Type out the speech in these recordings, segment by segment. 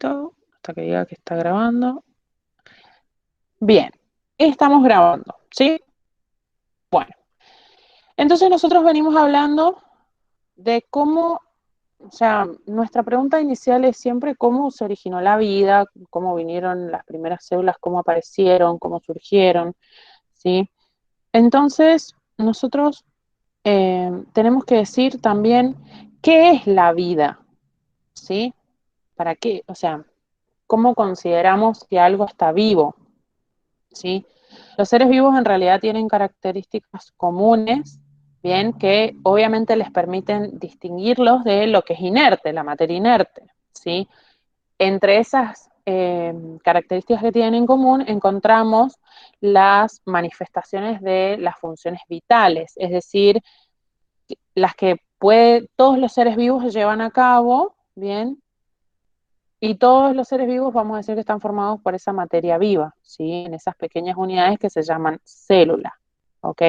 segundito, hasta que diga que está grabando. Bien, estamos grabando, ¿sí? Bueno, entonces nosotros venimos hablando de cómo, o sea, nuestra pregunta inicial es siempre cómo se originó la vida, cómo vinieron las primeras células, cómo aparecieron, cómo surgieron, ¿sí? Entonces, nosotros tenemos que decir también qué es la vida, ¿sí? ¿Para qué? O sea, ¿cómo consideramos que algo está vivo? ¿Sí? Los seres vivos en realidad tienen características comunes, bien, que obviamente les permiten distinguirlos de lo que es inerte, la materia inerte, ¿sí? Entre esas características que tienen en común encontramos las manifestaciones de las funciones vitales, es decir, las que todos los seres vivos llevan a cabo, bien, y todos los seres vivos vamos a decir que están formados por esa materia viva, ¿sí? En esas pequeñas unidades que se llaman células, ¿ok?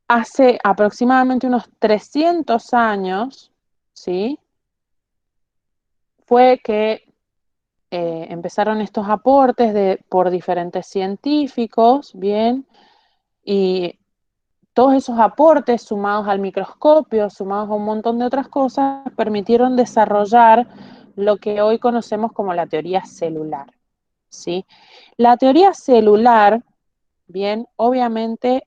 Hace aproximadamente unos 300 años, ¿sí? Fue que empezaron estos aportes por diferentes científicos, ¿bien? Y todos esos aportes, sumados al microscopio, sumados a un montón de otras cosas, permitieron desarrollar lo que hoy conocemos como la teoría celular, ¿sí? La teoría celular, bien, obviamente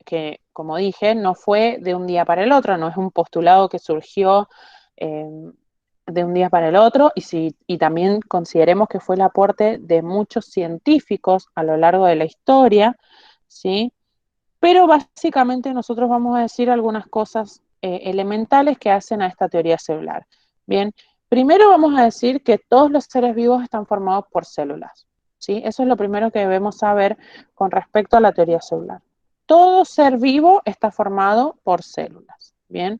que, como dije, no fue de un día para el otro, no es un postulado que surgió eh, de un día para el otro, y también consideremos que fue el aporte de muchos científicos a lo largo de la historia, ¿sí? Pero básicamente nosotros vamos a decir algunas cosas elementales que hacen a esta teoría celular. Bien, primero vamos a decir que todos los seres vivos están formados por células, ¿sí? Eso es lo primero que debemos saber con respecto a la teoría celular. Todo ser vivo está formado por células, ¿bien?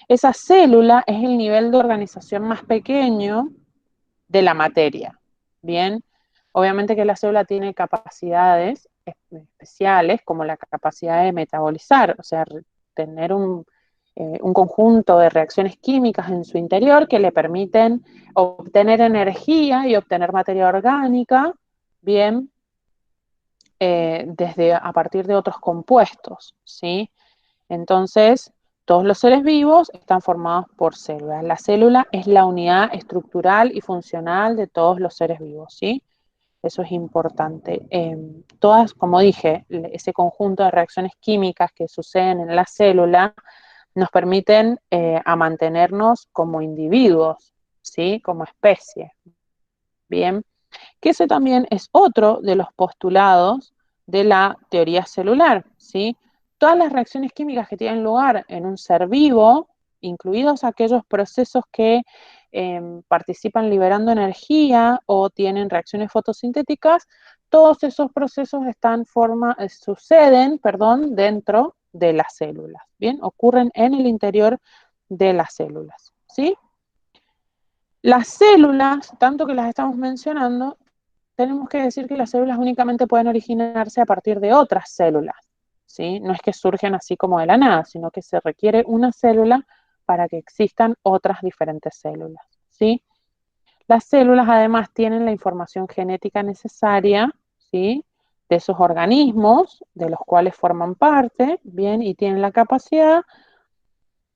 Esa célula es el nivel de organización más pequeño de la materia, ¿bien? Obviamente que la célula tiene capacidades especiales, como la capacidad de metabolizar, o sea, tener un conjunto de reacciones químicas en su interior que le permiten obtener energía y obtener materia orgánica, ¿bien? Desde a partir de otros compuestos, ¿sí? Entonces, todos los seres vivos están formados por células. La célula es la unidad estructural y funcional de todos los seres vivos, ¿sí? Eso es importante. Todas, como dije, ese conjunto de reacciones químicas que suceden en la célula nos permiten a mantenernos como individuos, ¿sí? Como especie, ¿bien? Que ese también es otro de los postulados de la teoría celular, ¿sí? Todas las reacciones químicas que tienen lugar en un ser vivo, incluidos aquellos procesos que participan liberando energía o tienen reacciones fotosintéticas, todos esos procesos suceden, perdón, dentro de las células, ¿bien? Ocurren en el interior de las células, ¿sí? Las células, tanto que las estamos mencionando, tenemos que decir que las células únicamente pueden originarse a partir de otras células, ¿sí? No es que surgen así como de la nada, sino que se requiere una célula para que existan otras diferentes células, ¿sí? Las células además tienen la información genética necesaria, ¿sí? De esos organismos de los cuales forman parte, ¿bien? Y tienen la capacidad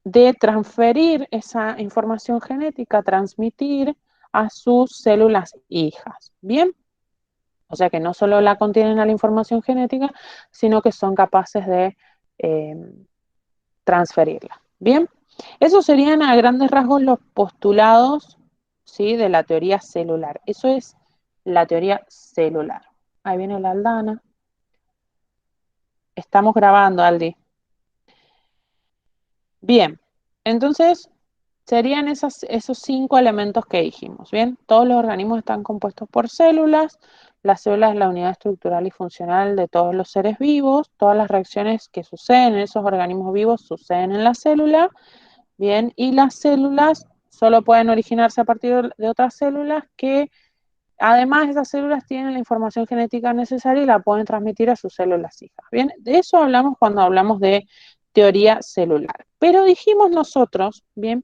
de transferir esa información genética, transmitir a sus células hijas, ¿bien? O sea que no solo la contienen a la información genética, sino que son capaces de eh, transferirla. Bien, esos serían a grandes rasgos los postulados, ¿sí? De la teoría celular. Eso es la teoría celular. Ahí viene la Aldana. Estamos grabando, Aldi. Bien, entonces serían esos 5 elementos que dijimos, ¿bien? Todos los organismos están compuestos por células, la célula es la unidad estructural y funcional de todos los seres vivos, todas las reacciones que suceden en esos organismos vivos suceden en la célula, ¿bien? Y las células solo pueden originarse a partir de otras células que, además, esas células tienen la información genética necesaria y la pueden transmitir a sus células hijas, ¿bien? De eso hablamos cuando hablamos de teoría celular. Pero dijimos nosotros, ¿bien?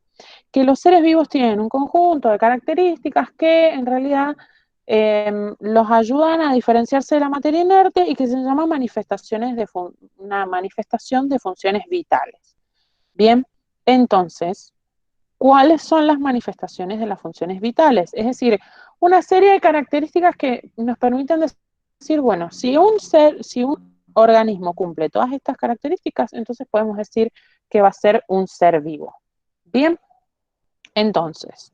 que los seres vivos tienen un conjunto de características que en realidad los ayudan a diferenciarse de la materia inerte y que se llama una manifestación de funciones vitales. Bien, entonces, ¿cuáles son las manifestaciones de las funciones vitales? Es decir, una serie de características que nos permiten decir, bueno, si un organismo cumple todas estas características, entonces podemos decir que va a ser un ser vivo. Bien, entonces,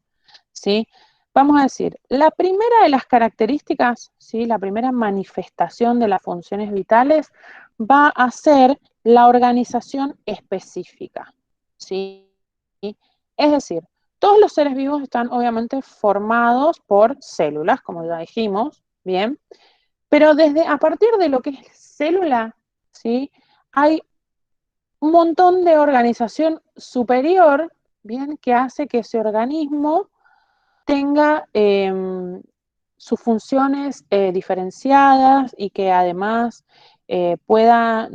¿sí? Vamos a decir, la primera de las características, ¿sí? La primera manifestación de las funciones vitales va a ser la organización específica, ¿sí? Es decir, todos los seres vivos están obviamente formados por células, como ya dijimos, ¿bien? Pero a partir de lo que es célula, ¿sí? Hay un montón de organización superior, ¿bien? Que hace que ese organismo tenga sus funciones diferenciadas y que además pueda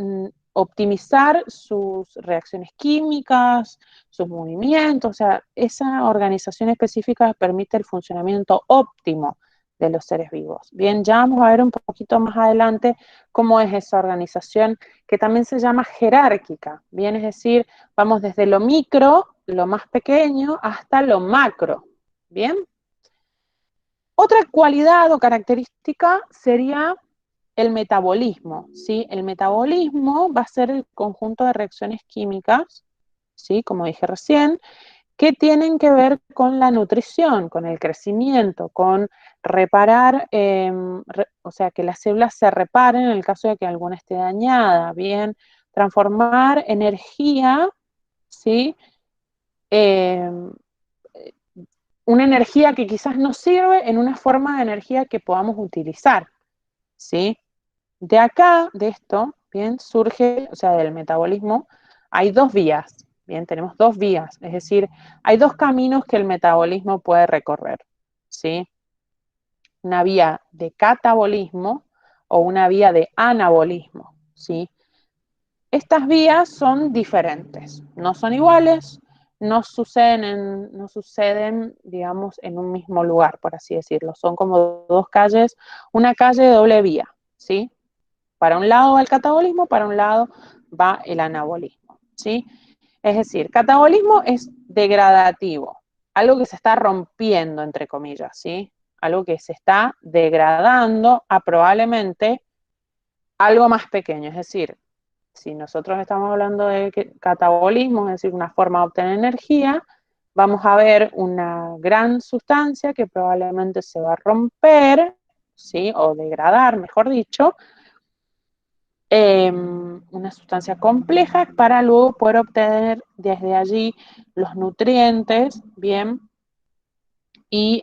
optimizar sus reacciones químicas, sus movimientos, o sea, esa organización específica permite el funcionamiento óptimo de los seres vivos. Bien, ya vamos a ver un poquito más adelante cómo es esa organización que también se llama jerárquica, bien, es decir, vamos desde lo micro, lo más pequeño, hasta lo macro, bien. Otra cualidad o característica sería el metabolismo, ¿sí? El metabolismo va a ser el conjunto de reacciones químicas, ¿sí? Como dije recién, que tienen que ver con la nutrición, con el crecimiento, con reparar, o sea, que las células se reparen en el caso de que alguna esté dañada, bien, transformar energía, ¿sí? Eh, una energía que quizás nos sirve en una forma de energía que podamos utilizar, ¿sí? De acá, de esto, bien, surge, o sea, del metabolismo, hay dos vías, bien, tenemos dos vías, es decir, hay dos caminos que el metabolismo puede recorrer, ¿sí? Una vía de catabolismo o una vía de anabolismo, ¿sí? Estas vías son diferentes, no son iguales, no suceden, digamos, en un mismo lugar, por así decirlo. Son como dos calles, una calle de doble vía, ¿sí? Para un lado va el catabolismo, para un lado va el anabolismo, ¿sí? Es decir, catabolismo es degradativo, algo que se está rompiendo, entre comillas, ¿sí? Algo que se está degradando a probablemente algo más pequeño, es decir, si nosotros estamos hablando de catabolismo, es decir, una forma de obtener energía, vamos a ver una gran sustancia que probablemente se va a romper, ¿sí? O degradar, mejor dicho, una sustancia compleja para luego poder obtener desde allí los nutrientes, ¿bien? Y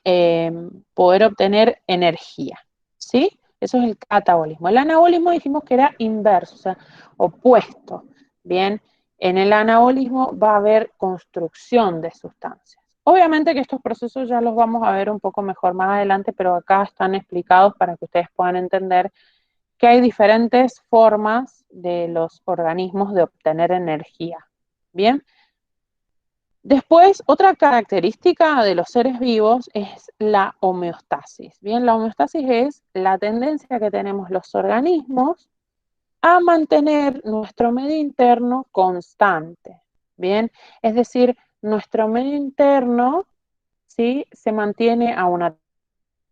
poder obtener energía, ¿sí? Eso es el catabolismo. El anabolismo dijimos que era inverso, o sea, opuesto, ¿bien? En el anabolismo va a haber construcción de sustancias. Obviamente que estos procesos ya los vamos a ver un poco mejor más adelante, pero acá están explicados para que ustedes puedan entender que hay diferentes formas de los organismos de obtener energía, ¿bien? Después, otra característica de los seres vivos es la homeostasis. Bien, la homeostasis es la tendencia que tenemos los organismos a mantener nuestro medio interno constante. Bien, es decir, nuestro medio interno, ¿sí? Se mantiene a una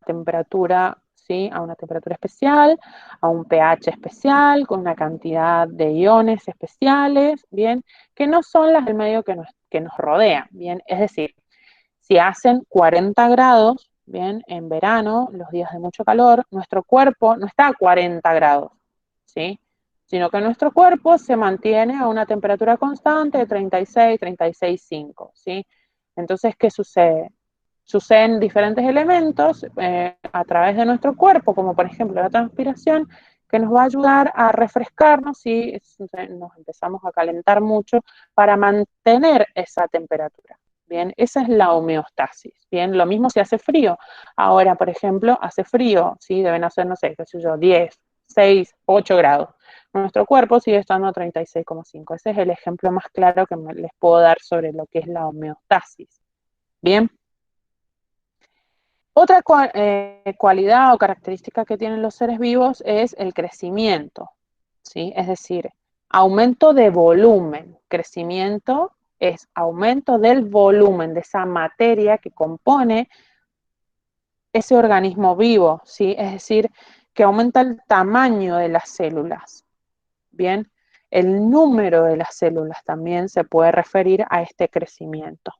temperatura, ¿sí? A una temperatura especial, a un pH especial, con una cantidad de iones especiales, ¿bien? Que no son las del medio que nos rodea, ¿bien? Es decir, si hacen 40 grados, ¿bien? En verano, los días de mucho calor, nuestro cuerpo no está a 40 grados, ¿sí? Sino que nuestro cuerpo se mantiene a una temperatura constante de 36, 36,5, ¿sí? Entonces, ¿qué sucede? Suceden diferentes elementos a través de nuestro cuerpo, como por ejemplo la transpiración, que nos va a ayudar a refrescarnos si nos empezamos a calentar mucho para mantener esa temperatura. Bien, esa es la homeostasis. Bien, lo mismo si hace frío. Ahora, por ejemplo, hace frío, ¿sí? Deben hacer, no sé, qué sé yo, 10, 6, 8 grados. nuestro cuerpo sigue estando a 36,5. Ese es el ejemplo más claro que les puedo dar sobre lo que es la homeostasis. Bien. Otra cualidad o característica que tienen los seres vivos es el crecimiento, ¿sí? Es decir, aumento de volumen. Crecimiento es aumento del volumen de esa materia que compone ese organismo vivo, ¿sí? Es decir, que aumenta el tamaño de las células. Bien, el número de las células también se puede referir a este crecimiento.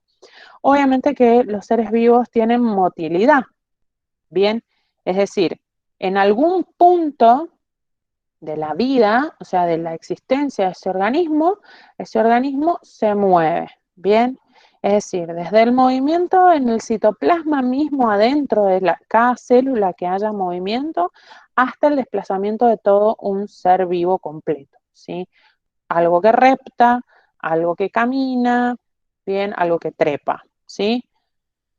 Obviamente que los seres vivos tienen motilidad. Bien, es decir, en algún punto de la vida, o sea, de la existencia de ese organismo se mueve. Bien, es decir, desde el movimiento en el citoplasma mismo adentro de cada célula que haya movimiento, hasta el desplazamiento de todo un ser vivo completo, ¿sí? Algo que repta, algo que camina, bien, algo que trepa, ¿sí?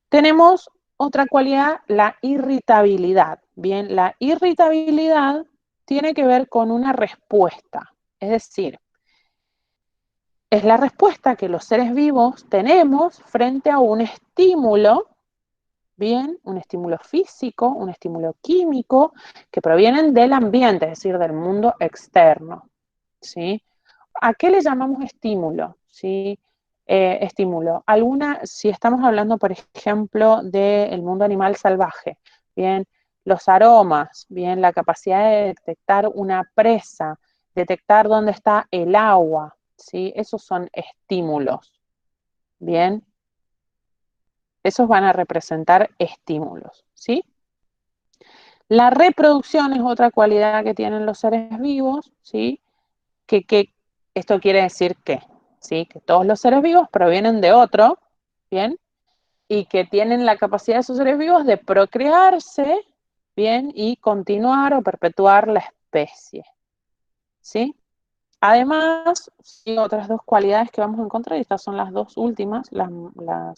Tenemos otra cualidad, la irritabilidad. Bien, la irritabilidad tiene que ver con una respuesta, es decir, es la respuesta que los seres vivos tenemos frente a un estímulo, bien, un estímulo físico, un estímulo químico, que provienen del ambiente, es decir, del mundo externo, ¿sí? ¿A qué le llamamos estímulo? ¿Sí? Estímulo. Si estamos hablando, por ejemplo, del mundo animal salvaje, bien, los aromas, bien, la capacidad de detectar una presa, detectar dónde está el agua, ¿sí? Esos son estímulos, bien. Esos van a representar estímulos, ¿sí? La reproducción es otra cualidad que tienen los seres vivos, ¿sí? Que esto quiere decir que, ¿sí? Que todos los seres vivos provienen de otro, ¿bien? Y que tienen la capacidad de esos seres vivos de procrearse, ¿bien? Y continuar o perpetuar la especie, ¿sí? Además, sí, otras dos cualidades que vamos a encontrar, y estas son las dos últimas, las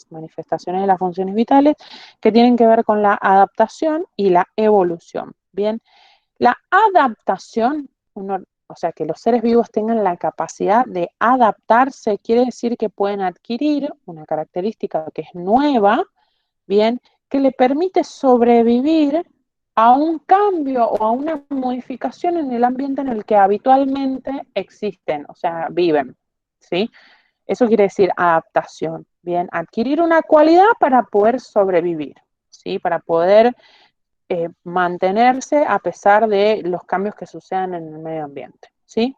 manifestaciones de las funciones vitales, que tienen que ver con la adaptación y la evolución, ¿bien? La adaptación, o sea, que los seres vivos tengan la capacidad de adaptarse, quiere decir que pueden adquirir una característica que es nueva, bien, que le permite sobrevivir a un cambio o a una modificación en el ambiente en el que habitualmente existen, o sea, viven, ¿sí? Eso quiere decir adaptación, bien, adquirir una cualidad para poder sobrevivir, ¿sí? Para poder mantenerse a pesar de los cambios que sucedan en el medio ambiente, ¿sí?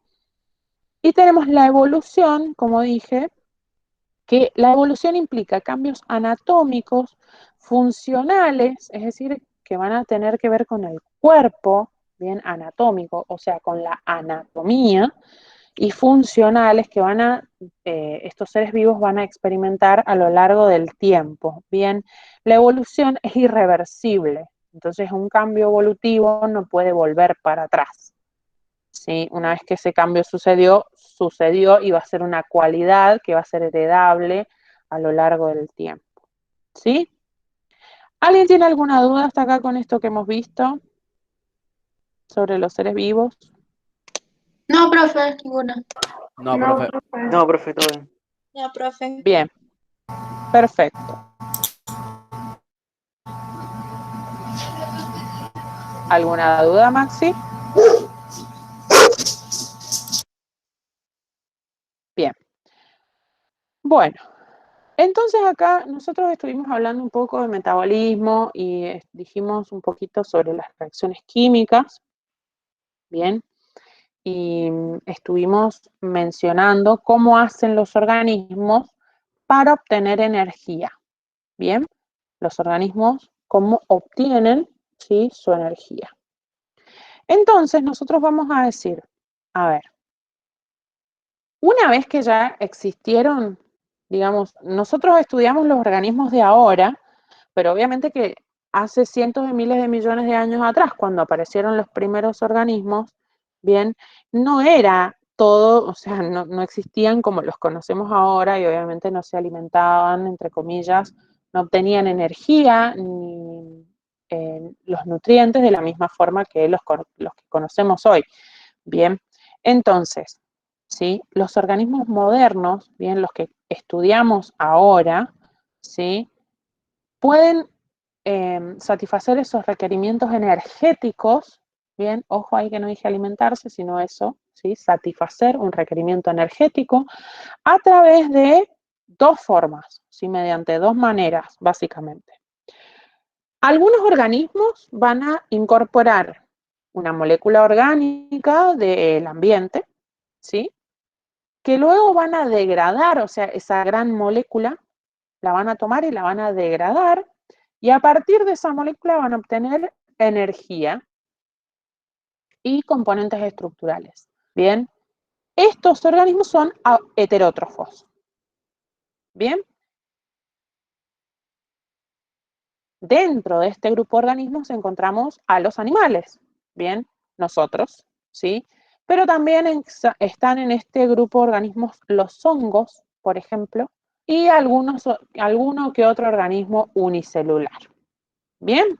Y tenemos la evolución, como dije, que la evolución implica cambios anatómicos, funcionales, es decir, que van a tener que ver con el cuerpo, bien anatómico, o sea, con la anatomía, y funcionales que estos seres vivos van a experimentar a lo largo del tiempo. Bien, la evolución es irreversible, entonces un cambio evolutivo no puede volver para atrás. ¿Sí? Una vez que ese cambio sucedió y va a ser una cualidad que va a ser heredable a lo largo del tiempo. ¿Sí? ¿Alguien tiene alguna duda hasta acá con esto que hemos visto sobre los seres vivos? No, profe, ninguna. No, profe. No, profe, todo bien. No, profe. Bien, perfecto. ¿Alguna duda, Maxi? Bien. Bueno, entonces acá nosotros estuvimos hablando un poco de metabolismo y dijimos un poquito sobre las reacciones químicas, bien, y estuvimos mencionando cómo hacen los organismos para obtener energía, bien, los organismos cómo obtienen, ¿sí?, su energía. Entonces nosotros vamos a decir, a ver, una vez que ya existieron, digamos, nosotros estudiamos los organismos de ahora, pero obviamente que hace cientos de miles de millones de años atrás, cuando aparecieron los primeros organismos, bien, no era todo, o sea, no existían como los conocemos ahora y obviamente no se alimentaban, entre comillas, no obtenían energía ni los nutrientes de la misma forma que los que conocemos hoy. Bien, Entonces, ¿sí? Los organismos modernos, bien, los que estudiamos ahora, ¿sí? Pueden satisfacer esos requerimientos energéticos, bien, ojo ahí que no dije alimentarse, sino eso, ¿sí? Satisfacer un requerimiento energético a través de dos formas, ¿sí? Mediante dos maneras, básicamente. Algunos organismos van a incorporar una molécula orgánica del ambiente, ¿sí? Que luego van a degradar, o sea, esa gran molécula la van a tomar y la van a degradar, y a partir de esa molécula van a obtener energía y componentes estructurales. Bien, estos organismos son heterótrofos. Bien, dentro de este grupo de organismos encontramos a los animales, bien, nosotros, ¿sí? Pero también están en este grupo de organismos los hongos, por ejemplo, y alguno que otro organismo unicelular. Bien,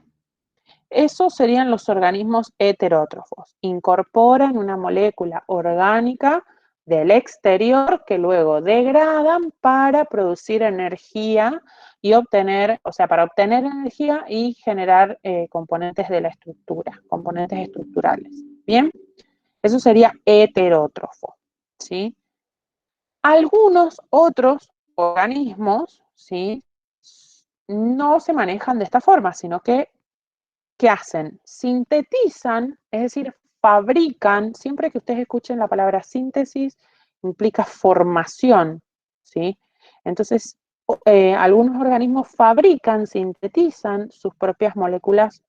esos serían los organismos heterótrofos. Incorporan una molécula orgánica del exterior que luego degradan para producir energía y obtener, o sea, para obtener energía y generar componentes de la estructura, componentes estructurales. Bien, eso sería heterótrofo, ¿sí? Algunos otros organismos, ¿sí? No se manejan de esta forma, sino que ¿qué hacen? Sintetizan, es decir, fabrican, siempre que ustedes escuchen la palabra síntesis, implica formación, ¿sí? Entonces, algunos organismos fabrican, sintetizan sus propias moléculas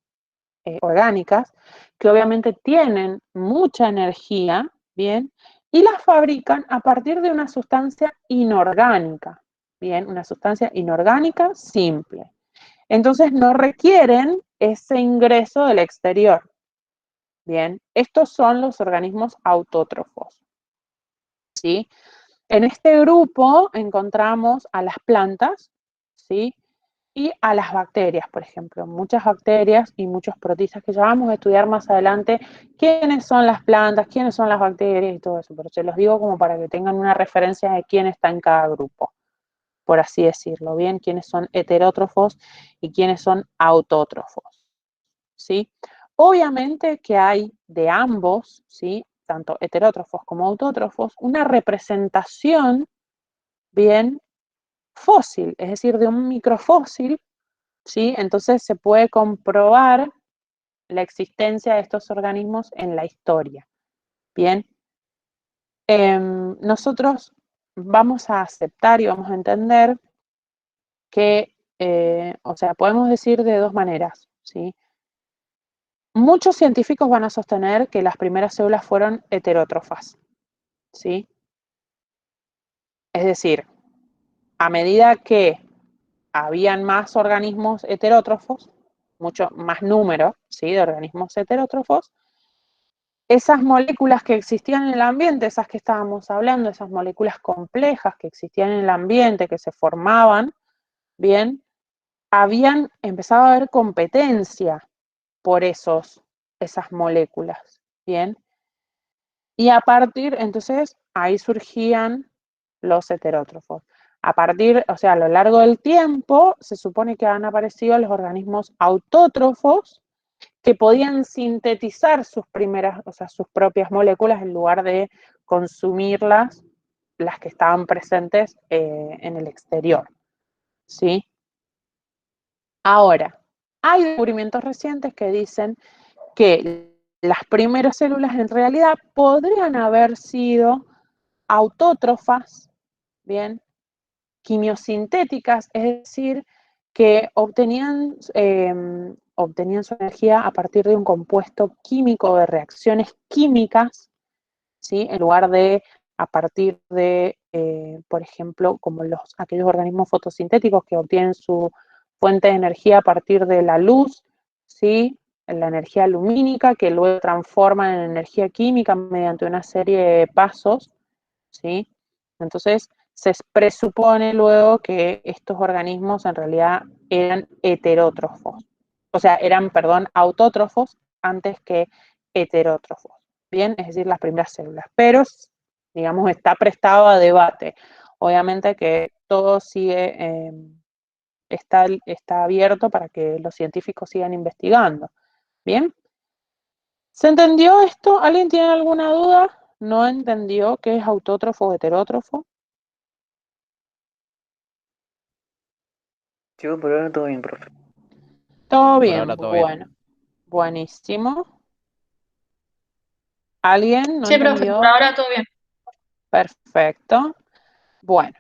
orgánicas, que obviamente tienen mucha energía, ¿bien? Y las fabrican a partir de una sustancia inorgánica, ¿bien? Una sustancia inorgánica simple. Entonces no requieren ese ingreso del exterior. Bien, estos son los organismos autótrofos. ¿Sí? En este grupo encontramos a las plantas, ¿sí? Y a las bacterias, por ejemplo. Muchas bacterias y muchos protistas que ya vamos a estudiar más adelante quiénes son las plantas, quiénes son las bacterias y todo eso. Pero se los digo como para que tengan una referencia de quién está en cada grupo, por así decirlo, ¿bien? Quiénes son heterótrofos y quiénes son autótrofos, ¿sí? Obviamente que hay de ambos, ¿sí? Tanto heterótrofos como autótrofos, una representación bien fósil, es decir, de un microfósil, ¿sí? Entonces se puede comprobar la existencia de estos organismos en la historia, ¿bien? Nosotros vamos a aceptar y vamos a entender que, o sea, podemos decir de dos maneras, ¿sí? Muchos científicos van a sostener que las primeras células fueron heterótrofas, ¿sí? Es decir, a medida que habían más organismos heterótrofos, mucho más número, ¿sí? De organismos heterótrofos, esas moléculas que existían en el ambiente, esas que estábamos hablando, esas moléculas complejas que existían en el ambiente, que se formaban, bien, habían empezado a haber competencia por esas moléculas, ¿bien? Y a partir, entonces, ahí surgían los heterótrofos. A partir, o sea, a lo largo del tiempo, se supone que han aparecido los organismos autótrofos que podían sintetizar sus primeras, o sea, sus propias moléculas en lugar de consumirlas, las que estaban presentes en el exterior, ¿sí? Ahora, hay descubrimientos recientes que dicen que las primeras células en realidad podrían haber sido autótrofas, bien, quimiosintéticas, es decir, que obtenían su energía a partir de un compuesto químico de reacciones químicas, ¿sí? En lugar de a partir de, por ejemplo, como aquellos organismos fotosintéticos que obtienen su fuente de energía a partir de la luz, ¿sí? La energía lumínica, que luego transforman en energía química mediante una serie de pasos, ¿sí? Entonces, se presupone luego que estos organismos en realidad eran heterótrofos, o sea, eran, perdón, autótrofos antes que heterótrofos, bien, es decir, las primeras células, pero, digamos, está prestado a debate. Obviamente que todo sigue, está abierto para que los científicos sigan investigando, ¿bien? ¿Se entendió esto? ¿Alguien tiene alguna duda? ¿No entendió qué es autótrofo o heterótrofo? Yo por ahora todo bien, profe. Todo Por bien, ahora todo bien. bueno, buenísimo. ¿Alguien no Sí, profe, por entendió? ahora todo bien. Perfecto. Bueno,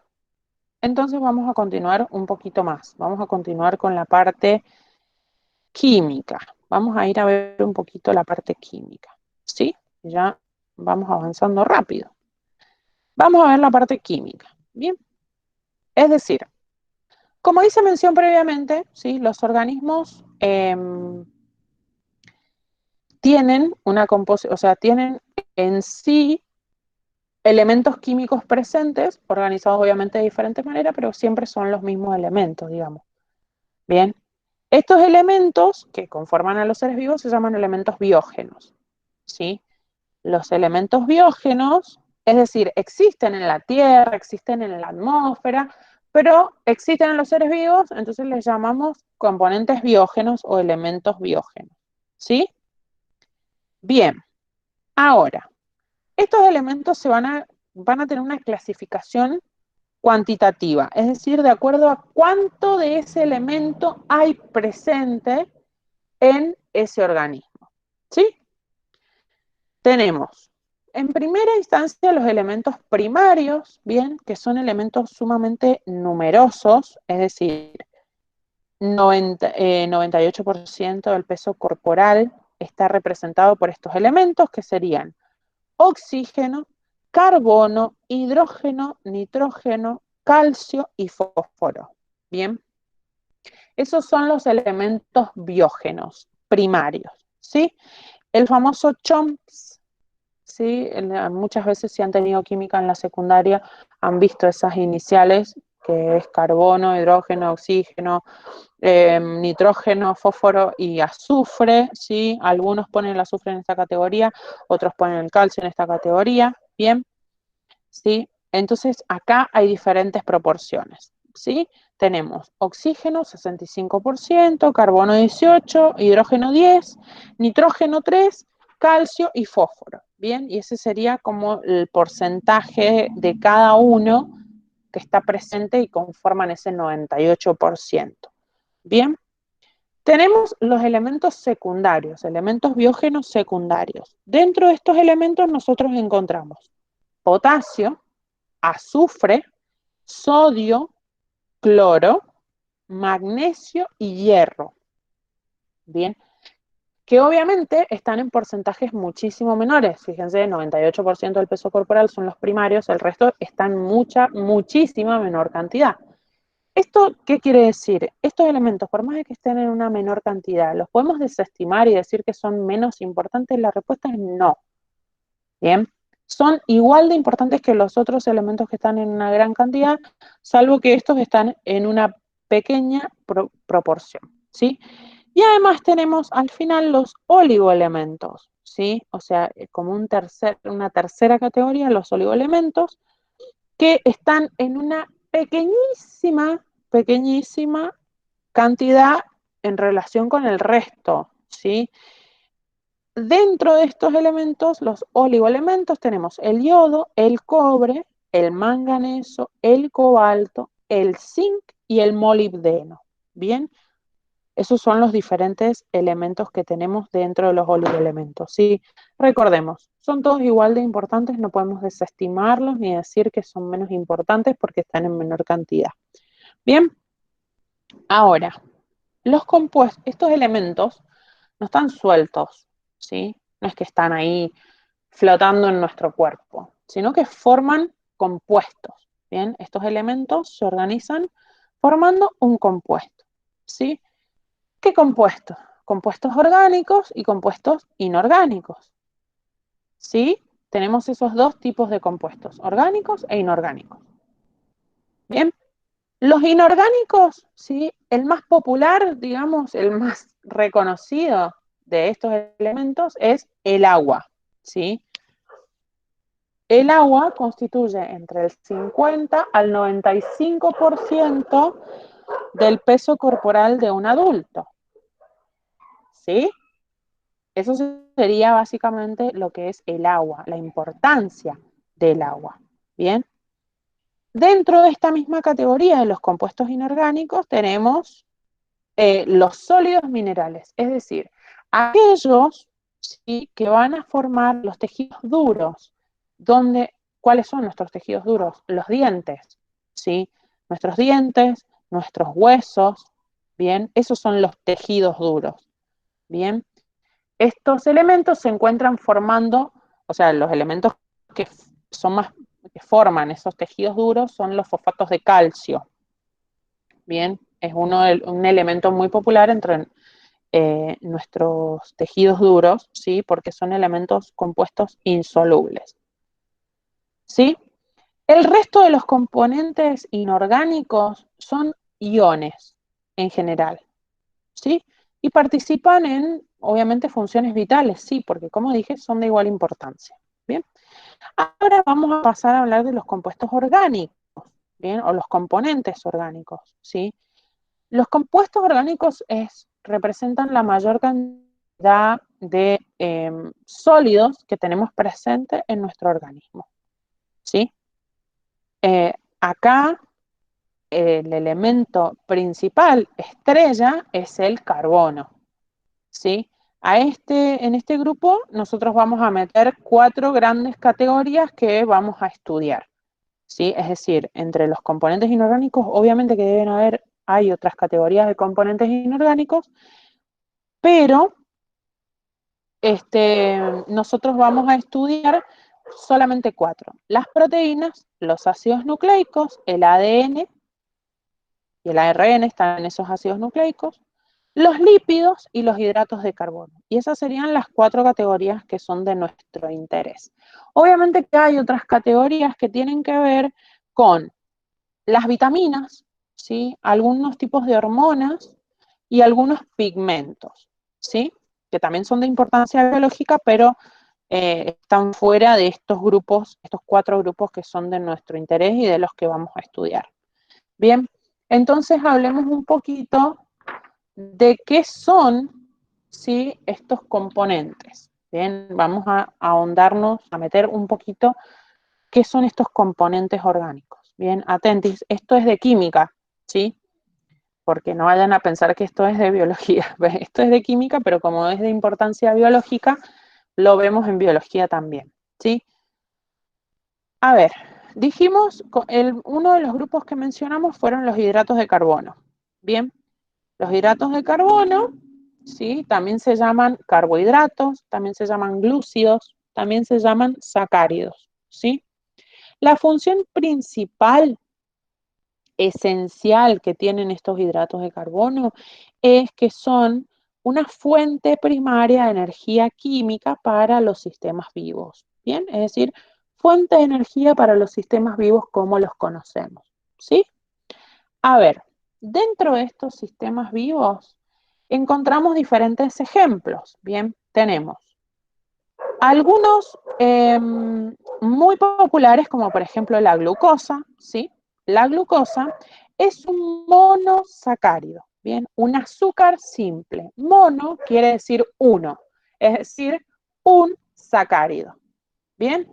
entonces vamos a continuar un poquito más. Vamos a continuar con la parte química. Vamos a ir a ver un poquito la parte química, ¿sí? Ya vamos avanzando rápido. Vamos a ver la parte química, ¿bien? Es decir, como hice mención previamente, ¿sí? Los organismos tienen una composición, o sea, tienen en sí elementos químicos presentes, organizados obviamente de diferentes maneras, pero siempre son los mismos elementos, digamos. Bien, estos elementos que conforman a los seres vivos se llaman elementos biógenos, ¿sí? Los elementos biógenos, es decir, existen en la Tierra, existen en la atmósfera, pero existen en los seres vivos, entonces les llamamos componentes biógenos o elementos biógenos, ¿sí? Bien, ahora, estos elementos van a tener una clasificación cuantitativa, es decir, de acuerdo a cuánto de ese elemento hay presente en ese organismo, ¿sí? Tenemos, en primera instancia, los elementos primarios, bien, que son elementos sumamente numerosos, es decir, 98% del peso corporal está representado por estos elementos, que serían oxígeno, carbono, hidrógeno, nitrógeno, calcio y fósforo. Bien, esos son los elementos biógenos primarios, ¿sí? El famoso CHOMPS, ¿sí? Muchas veces si han tenido química en la secundaria han visto esas iniciales, que es carbono, hidrógeno, oxígeno, nitrógeno, fósforo y azufre, ¿sí? Algunos ponen el azufre en esta categoría, otros ponen el calcio en esta categoría, ¿bien? ¿Sí? Entonces acá hay diferentes proporciones, ¿sí? Tenemos oxígeno 65%, carbono 18%, hidrógeno 10%, nitrógeno 3%, calcio y fósforo, ¿bien? Y ese sería como el porcentaje de cada uno que está presente y conforman ese 98%, ¿bien? Tenemos los elementos secundarios, elementos biógenos secundarios. Dentro de estos elementos nosotros encontramos potasio, azufre, sodio, cloro, magnesio y hierro. Bien, que obviamente están en porcentajes muchísimo menores. Fíjense, 98% del peso corporal son los primarios, el resto está en muchísima menor cantidad. ¿Esto qué quiere decir? Estos elementos, por más de que estén en una menor cantidad, ¿los podemos desestimar y decir que son menos importantes? La respuesta es no. Bien, son igual de importantes que los otros elementos que están en una gran cantidad, salvo que estos están en una pequeña proporción, ¿sí? Y además tenemos al final los oligoelementos, ¿sí? O sea, como una tercera categoría, los oligoelementos, que están en una pequeñísima cantidad en relación con el resto, ¿sí? Dentro de estos elementos, los oligoelementos, tenemos el yodo, el cobre, el manganeso, el cobalto, el zinc y el molibdeno. Bien, esos son los diferentes elementos que tenemos dentro de los oligoelementos. ¿Sí? Recordemos, son todos igual de importantes, no podemos desestimarlos ni decir que son menos importantes porque están en menor cantidad. Bien, ahora, estos elementos no están sueltos, ¿sí? No es que están ahí flotando en nuestro cuerpo, sino que forman compuestos, ¿bien? Estos elementos se organizan formando un compuesto, ¿sí? ¿Qué compuestos? Compuestos orgánicos y compuestos inorgánicos, ¿sí? Tenemos esos dos tipos de compuestos, orgánicos e inorgánicos. Bien, los inorgánicos, ¿sí? El más popular, digamos, el más reconocido de estos elementos es el agua, ¿sí? El agua constituye entre el 50 al 95% del peso corporal de un adulto, ¿sí? Eso sería básicamente lo que es el agua, la importancia del agua, ¿bien? Dentro de esta misma categoría de los compuestos inorgánicos tenemos los sólidos minerales, es decir, aquellos, ¿sí?, que van a formar los tejidos duros. ¿Cuáles son nuestros tejidos duros? Los dientes, ¿sí? Nuestros dientes, nuestros huesos, ¿bien? Esos son los tejidos duros, ¿bien? Estos elementos se encuentran formando, o sea, los elementos que que forman esos tejidos duros son los fosfatos de calcio, ¿bien? Es un elemento muy popular entre nuestros tejidos duros, ¿sí? Porque son elementos compuestos insolubles, ¿sí? El resto de los componentes inorgánicos son iones en general, ¿sí? Y participan en, obviamente, funciones vitales, sí, porque como dije, son de igual importancia, ¿bien? Ahora vamos a pasar a hablar de los compuestos orgánicos, ¿bien? O los componentes orgánicos, ¿sí? Los compuestos orgánicos representan la mayor cantidad de sólidos que tenemos presente en nuestro organismo, ¿sí? Acá el elemento principal, estrella, es el carbono, ¿sí? En este grupo nosotros vamos a meter 4 grandes categorías que vamos a estudiar, ¿sí? Es decir, entre los componentes inorgánicos, obviamente que hay otras categorías de componentes inorgánicos, pero nosotros vamos a estudiar solamente 4. Las proteínas, los ácidos nucleicos, el ADN y el ARN están en esos ácidos nucleicos, los lípidos y los hidratos de carbono. Y esas serían las 4 categorías que son de nuestro interés. Obviamente que hay otras categorías que tienen que ver con las vitaminas, ¿sí? Algunos tipos de hormonas y algunos pigmentos, ¿sí? Que también son de importancia biológica, pero están fuera de estos grupos, estos 4 grupos que son de nuestro interés y de los que vamos a estudiar. Bien, entonces hablemos un poquito de qué son, ¿sí?, estos componentes. Bien, vamos a ahondarnos, a meter un poquito qué son estos componentes orgánicos. Bien, atentis, esto es de química, ¿sí? Porque no vayan a pensar que esto es de biología. Esto es de química, pero como es de importancia biológica, lo vemos en biología también, ¿sí? A ver, dijimos, uno de los grupos que mencionamos fueron los hidratos de carbono. Bien, los hidratos de carbono, ¿sí?, también se llaman carbohidratos, también se llaman glúcidos, también se llaman sacáridos, ¿sí? La función principal, esencial que tienen estos hidratos de carbono es que son una fuente primaria de energía química para los sistemas vivos, ¿bien? Es decir, fuente de energía para los sistemas vivos como los conocemos, ¿sí? A ver, dentro de estos sistemas vivos encontramos diferentes ejemplos, ¿bien? Tenemos algunos muy populares, como por ejemplo la glucosa, ¿sí? La glucosa es un monosacárido, ¿bien? Un azúcar simple. Mono quiere decir uno, es decir, un sacárido, ¿bien?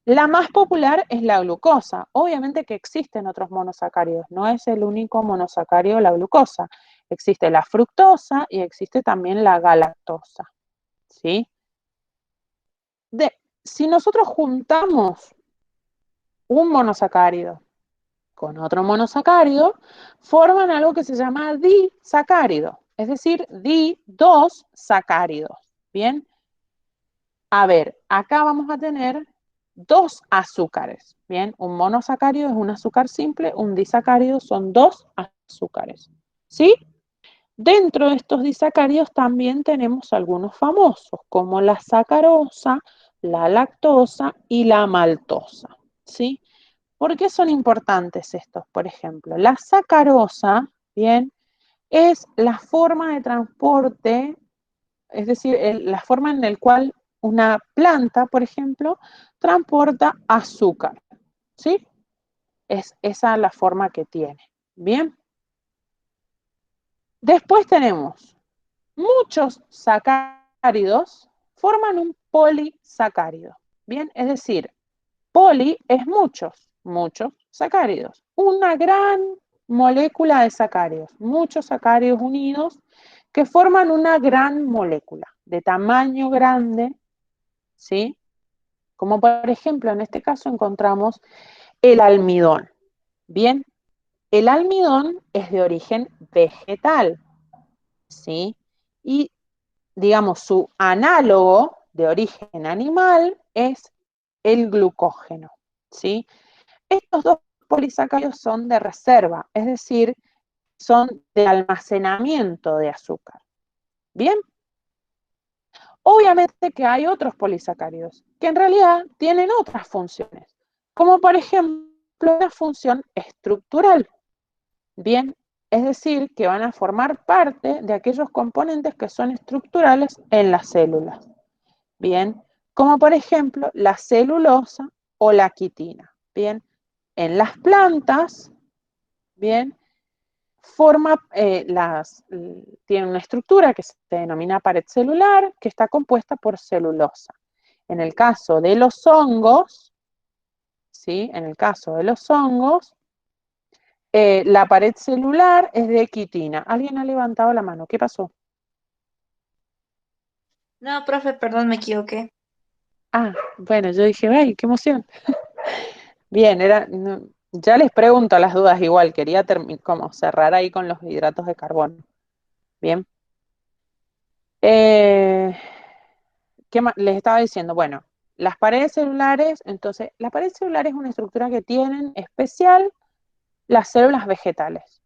La más popular es la glucosa. Obviamente que existen otros monosacáridos, no es el único monosacárido la glucosa. Existe la fructosa y existe también la galactosa, ¿sí? Si nosotros juntamos un monosacárido con otro monosacárido, forman algo que se llama disacárido, es decir, dos sacáridos, ¿bien? A ver, acá vamos a tener 2 azúcares, ¿bien? Un monosacárido es un azúcar simple, un disacárido son 2 azúcares, ¿sí? Dentro de estos disacáridos también tenemos algunos famosos, como la sacarosa, la lactosa y la maltosa, ¿sí? ¿Por qué son importantes estos? Por ejemplo, la sacarosa, ¿bien?, es la forma de transporte, es decir, la forma en la cual una planta, por ejemplo, transporta azúcar, ¿sí? Esa es la forma que tiene. Bien. Después tenemos muchos sacáridos forman un polisacárido. Bien, es decir, poli es muchos sacáridos. Una gran molécula de sacáridos, muchos sacáridos unidos que forman una gran molécula de tamaño grande, ¿sí? Como por ejemplo, en este caso encontramos el almidón. Bien, el almidón es de origen vegetal, ¿sí? Y digamos, su análogo de origen animal es el glucógeno, ¿sí? Estos dos polisacáridos son de reserva, es decir, son de almacenamiento de azúcar. Bien, obviamente que hay otros polisacáridos que en realidad tienen otras funciones, como por ejemplo la función estructural. Bien, es decir, que van a formar parte de aquellos componentes que son estructurales en las células. Bien, como por ejemplo la celulosa o la quitina. Bien, en las plantas, bien, tiene una estructura que se denomina pared celular, que está compuesta por celulosa. En el caso de los hongos, ¿sí? En el caso de los hongos, la pared celular es de quitina. ¿Alguien ha levantado la mano? ¿Qué pasó? No, profe, perdón, me equivoqué. Ah, bueno, yo dije, ¡ay, qué emoción! Bien, ya les pregunto las dudas igual, quería como cerrar ahí con los hidratos de carbono. Bien. Eh, ¿Qué más? Les estaba diciendo, bueno, las paredes celulares, entonces, la pared celular es una estructura que tienen especial las células vegetales,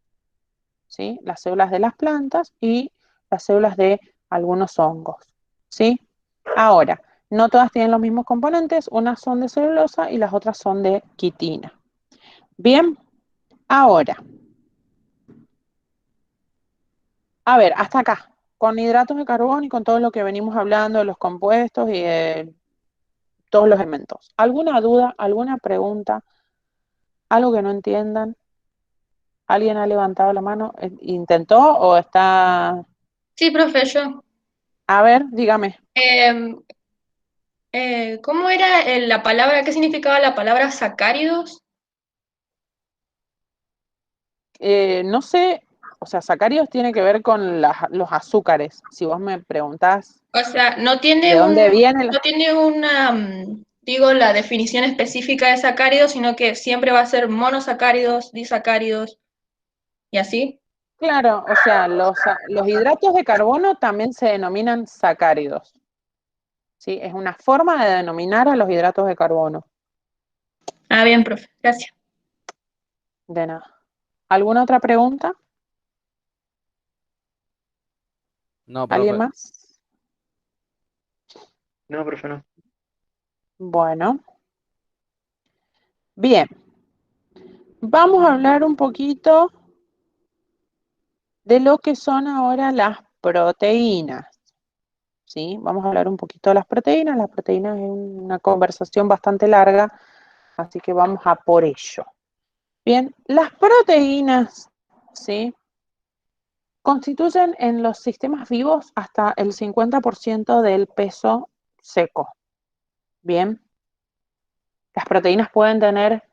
¿sí? Las células de las plantas y las células de algunos hongos, ¿sí? Ahora, no todas tienen los mismos componentes, unas son de celulosa y las otras son de quitina. Bien, ahora, a ver, hasta acá, con hidratos de carbono y con todo lo que venimos hablando de los compuestos y de todos los elementos. ¿Alguna duda, alguna pregunta, algo que no entiendan? ¿Alguien ha levantado la mano? ¿Intentó o está...? Sí, profe, yo. A ver, dígame. Em, ¿Cómo era la palabra? ¿Qué significaba la palabra sacáridos? No sé, o sea, sacáridos tiene que ver con los azúcares. Si vos me preguntás O sea, de dónde viene no tiene una, digo, la definición específica de sacáridos, sino que siempre va a ser monosacáridos, disacáridos y así. Claro, o sea, los hidratos de carbono también se denominan sacáridos, ¿sí? Es una forma de denominar a los hidratos de carbono. Ah, bien, profe, gracias. De nada. ¿Alguna otra pregunta? No, ¿Alguien profe. más? No, profe, no. Bueno, bien. Vamos a hablar un poquito de lo que son ahora las proteínas, ¿sí? Vamos a hablar un poquito de las proteínas. Las proteínas es una conversación bastante larga, así que vamos a por ello. Bien, las proteínas, ¿sí? Constituyen en los sistemas vivos hasta el 50% del peso seco. Bien, las proteínas pueden tener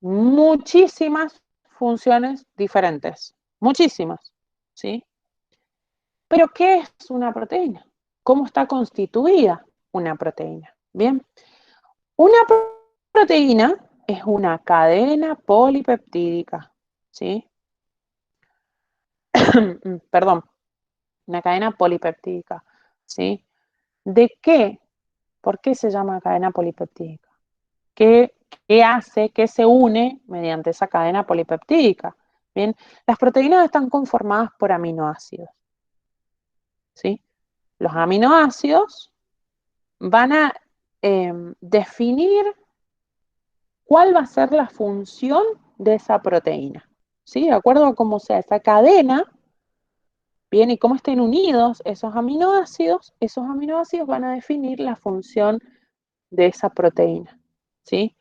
muchísimas funciones diferentes, muchísimas, ¿sí? Pero, ¿qué es una proteína? ¿Cómo está constituida una proteína? Bien, una proteína es una cadena polipeptídica, ¿sí? Perdón, una cadena polipeptídica, ¿sí? ¿De qué? ¿Por qué se llama cadena polipeptídica? ¿Qué, qué hace, qué se une mediante esa cadena polipeptídica? Bien, las proteínas están conformadas por aminoácidos, ¿sí? Los aminoácidos van a definir cuál va a ser la función de esa proteína, ¿sí? De acuerdo a cómo sea esa cadena, Bien, y cómo estén unidos esos aminoácidos van a definir la función de esa proteína, ¿sí?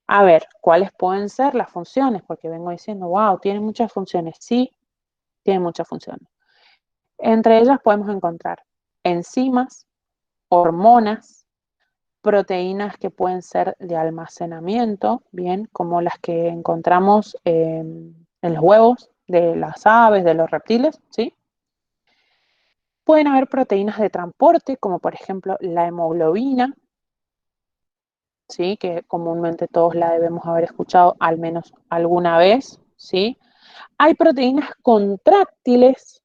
A ver, ¿cuáles pueden ser las funciones? Porque vengo diciendo, wow, tiene muchas funciones. Sí, tiene muchas funciones. Entre ellas podemos encontrar enzimas, hormonas, proteínas que pueden ser de almacenamiento, bien, como las que encontramos en los huevos de las aves, de los reptiles, ¿sí? Pueden haber proteínas de transporte, como por ejemplo la hemoglobina, ¿sí? Que comúnmente todos la debemos haber escuchado al menos alguna vez, ¿sí? Hay proteínas contráctiles,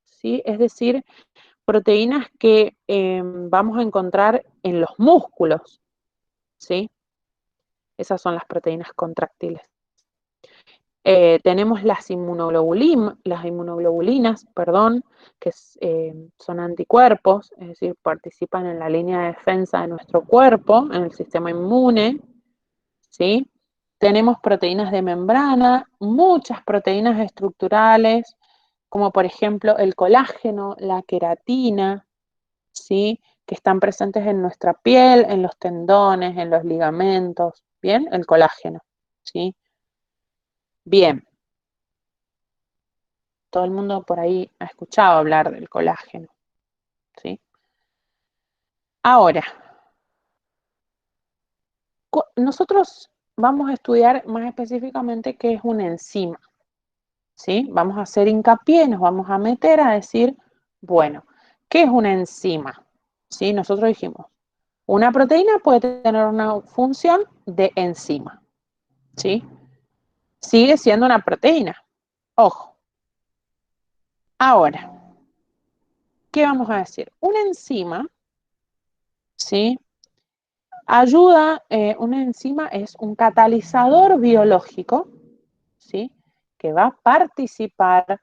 ¿sí? Es decir, proteínas que vamos a encontrar en los músculos, ¿sí? Esas son las proteínas contráctiles. Tenemos las inmunoglobulinas, perdón, que son anticuerpos, es decir, participan en la línea de defensa de nuestro cuerpo, en el sistema inmune, ¿sí? Tenemos proteínas de membrana, muchas proteínas estructurales, como por ejemplo el colágeno, la queratina, ¿sí? Que están presentes en nuestra piel, en los tendones, en los ligamentos, ¿bien? El colágeno, ¿sí? Bien, todo el mundo por ahí ha escuchado hablar del colágeno, ¿sí? Ahora, nosotros vamos a estudiar más específicamente qué es una enzima, ¿sí? Vamos a hacer hincapié, nos vamos a meter a decir, bueno, ¿qué es una enzima? ¿Sí? Nosotros dijimos, una proteína puede tener una función de enzima, ¿sí? Sigue siendo una proteína, ojo. Ahora, ¿qué vamos a decir? Una enzima, ¿sí? Ayuda, una enzima es un catalizador biológico, ¿sí? Que va a participar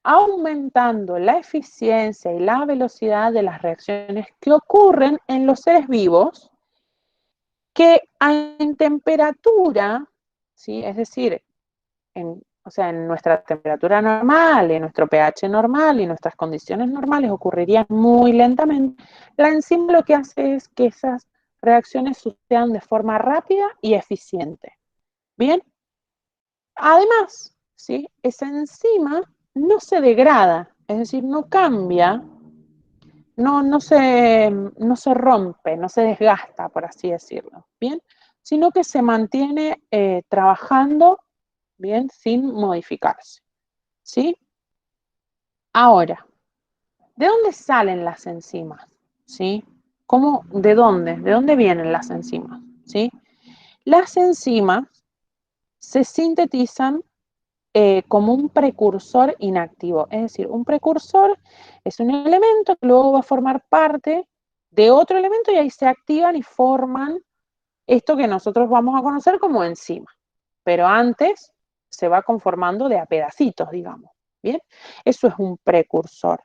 aumentando la eficiencia y la velocidad de las reacciones que ocurren en los seres vivos que en temperatura, ¿sí? Es decir, o sea, en nuestra temperatura normal, en nuestro pH normal y nuestras condiciones normales ocurrirían muy lentamente. La enzima lo que hace es que esas reacciones sucedan de forma rápida y eficiente. Bien, además, ¿sí? Esa enzima no se degrada, es decir, no cambia, no se rompe, no se desgasta, por así decirlo, ¿bien? Sino que se mantiene trabajando, ¿bien? Sin modificarse, ¿sí? Ahora, ¿de dónde salen las enzimas? ¿Sí? ¿Cómo, de dónde? ¿De dónde vienen las enzimas? ¿Sí? Las enzimas se sintetizan como un precursor inactivo. Es decir, un precursor es un elemento que luego va a formar parte de otro elemento y ahí se activan y forman esto que nosotros vamos a conocer como enzima. Pero antes se va conformando de a pedacitos, digamos. ¿Bien? Eso es un precursor,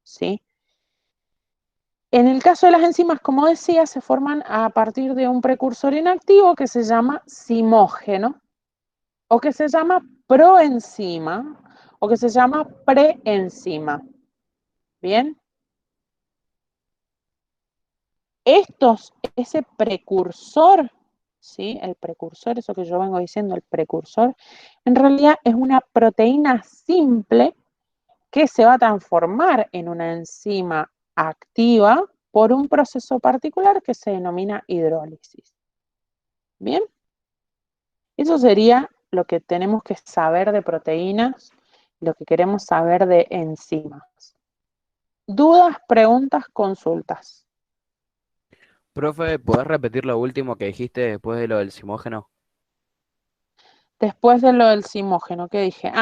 ¿sí? En el caso de las enzimas, como decía, se forman a partir de un precursor inactivo que se llama zimógeno, o que se llama proenzima, o que se llama preenzima. ¿Bien? Ese precursor, ¿sí? El precursor, eso que yo vengo diciendo, el precursor, en realidad es una proteína simple que se va a transformar en una enzima activa por un proceso particular que se denomina hidrólisis. ¿Bien? Eso sería lo que tenemos que saber de proteínas, lo que queremos saber de enzimas. ¿Dudas, preguntas, consultas? Profe, ¿podés repetir lo último que dijiste después de lo del simógeno? Después de lo del zimógeno, ¿qué dije?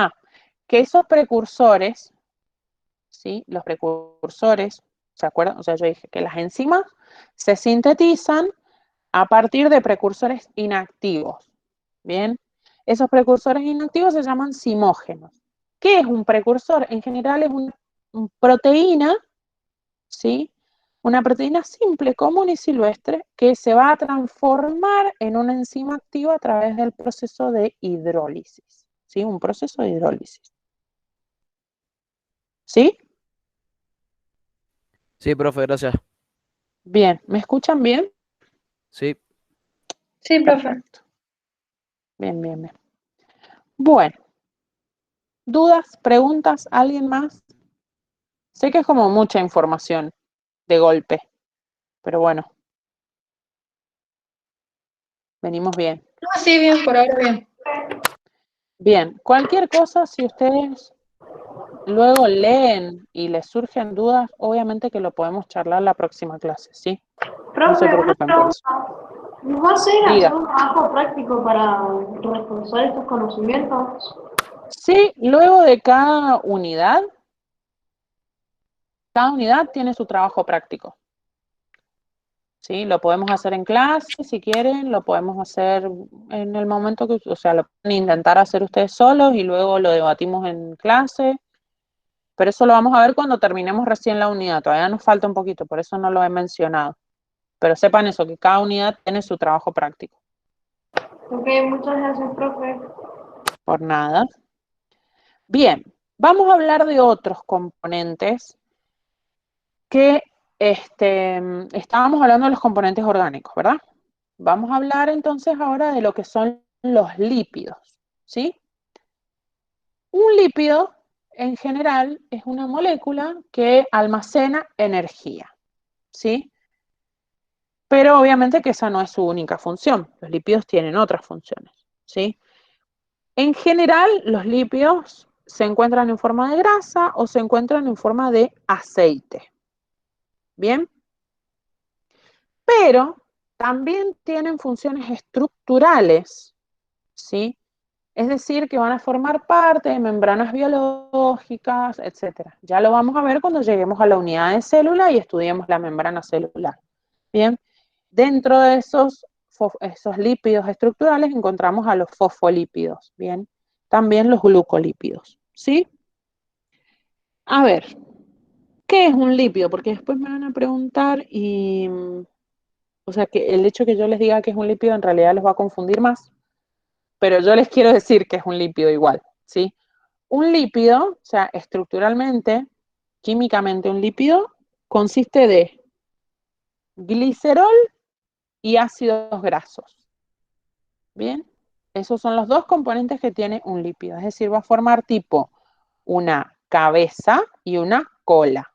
Que esos precursores, ¿sí? Los precursores, ¿se acuerdan? O sea, yo dije que las enzimas se sintetizan a partir de precursores inactivos. Bien, esos precursores inactivos se llaman zimógenos. ¿Qué es un precursor? En general es una proteína, ¿sí? Una proteína simple, común y silvestre, que se va a transformar en una enzima activa a través del proceso de hidrólisis, ¿sí? Un proceso de hidrólisis. ¿Sí? Sí, profe, gracias. Bien, ¿me escuchan bien? Sí, Sí, profe. Perfecto. Bien, bien, bien. Bueno, ¿dudas, preguntas? ¿Alguien más? Sé que es como mucha información de golpe, pero bueno, venimos bien. No, sí, bien, por ahora bien. Bien, cualquier cosa, si ustedes luego leen y les surgen dudas, obviamente que lo podemos charlar la próxima clase, ¿sí? No se Profe, una preocupen por eso. pregunta. ¿Nos va a hacer Diga. un trabajo práctico para reforzar estos conocimientos? Sí, luego de cada unidad tiene su trabajo práctico. Sí, lo podemos hacer en clase si quieren, lo podemos hacer en el momento que, o sea, lo pueden intentar hacer ustedes solos y luego lo debatimos en clase, pero eso lo vamos a ver cuando terminemos recién la unidad, todavía nos falta un poquito, por eso no lo he mencionado, pero sepan eso, que cada unidad tiene su trabajo práctico. Ok, muchas gracias, profe. Por nada. Bien, vamos a hablar de otros componentes que estábamos hablando de los componentes orgánicos, ¿verdad? Vamos a hablar entonces ahora de lo que son los lípidos, ¿sí? Un lípido, en general, es una molécula que almacena energía, ¿sí? Pero obviamente que esa no es su única función. Los lípidos tienen otras funciones, ¿sí? En general, los lípidos se encuentran en forma de grasa o se encuentran en forma de aceite, ¿bien? Pero también tienen funciones estructurales, ¿sí? Es decir, que van a formar parte de membranas biológicas, etcétera. Ya lo vamos a ver cuando lleguemos a la unidad de célula y estudiemos la membrana celular. Bien, dentro de esos lípidos estructurales encontramos a los fosfolípidos, bien, también los glucolípidos, ¿sí? A ver, ¿qué es un lípido? Porque después me van a preguntar y, o sea, que el hecho que yo les diga que es un lípido en realidad los va a confundir más, pero yo les quiero decir que es un lípido igual, ¿sí? Un lípido, o sea, estructuralmente, químicamente, un lípido consiste de glicerol y ácidos grasos. Bien, esos son los dos componentes que tiene un lípido, es decir, va a formar tipo una cabeza y una cola.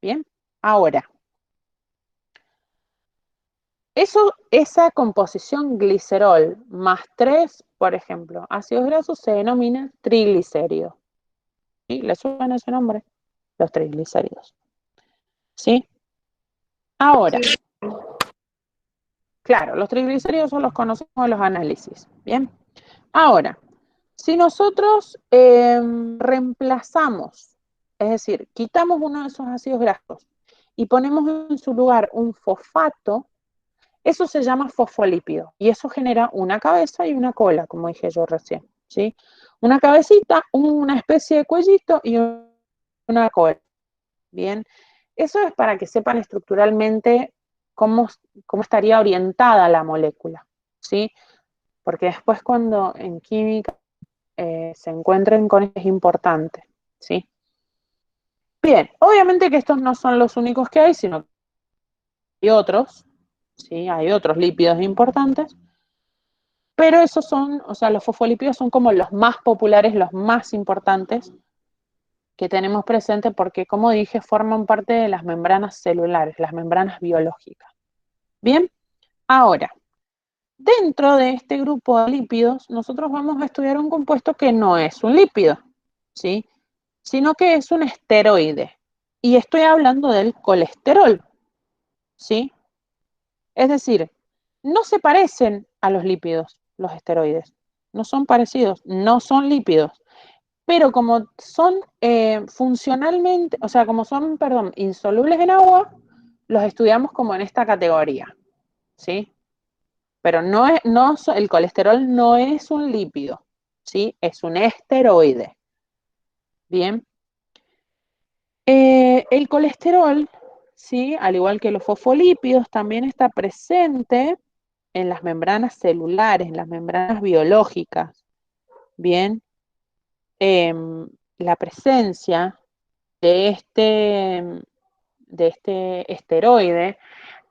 Bien, ahora, esa composición glicerol más 3, por ejemplo, ácidos grasos se denomina triglicéridos. ¿Sí? ¿Le suena ese nombre? Los triglicéridos. ¿Sí? Ahora, Sí. claro, los triglicéridos son los conocemos en los análisis. Bien. Ahora, si nosotros reemplazamos, es decir, quitamos uno de esos ácidos grasos y ponemos en su lugar un fosfato, eso se llama fosfolípido y eso genera una cabeza y una cola, como dije yo recién, ¿sí? Una cabecita, una especie de cuellito y una cola. Bien, eso es para que sepan estructuralmente cómo, cómo estaría orientada la molécula, ¿sí? Porque después cuando en química se encuentren con esto es importante, ¿sí? Bien, obviamente que estos no son los únicos que hay, sino que hay otros, ¿sí? Hay otros lípidos importantes, pero esos son, o sea, los fosfolípidos son como los más populares, los más importantes que tenemos presente porque, como dije, forman parte de las membranas celulares, las membranas biológicas. Bien, ahora, dentro de este grupo de lípidos, nosotros vamos a estudiar un compuesto que no es un lípido, ¿sí? Sino que es un esteroide. Y estoy hablando del colesterol, ¿sí? Es decir, no se parecen a los lípidos, los esteroides. No son parecidos, no son lípidos. Pero como son funcionalmente, o sea, como son, perdón, insolubles en agua, los estudiamos como en esta categoría, ¿sí? Pero el colesterol no es un lípido, ¿sí? Es un esteroide. Bien. El colesterol, ¿sí? Al igual que los fosfolípidos, también está presente en las membranas celulares, en las membranas biológicas. Bien. La presencia de este esteroide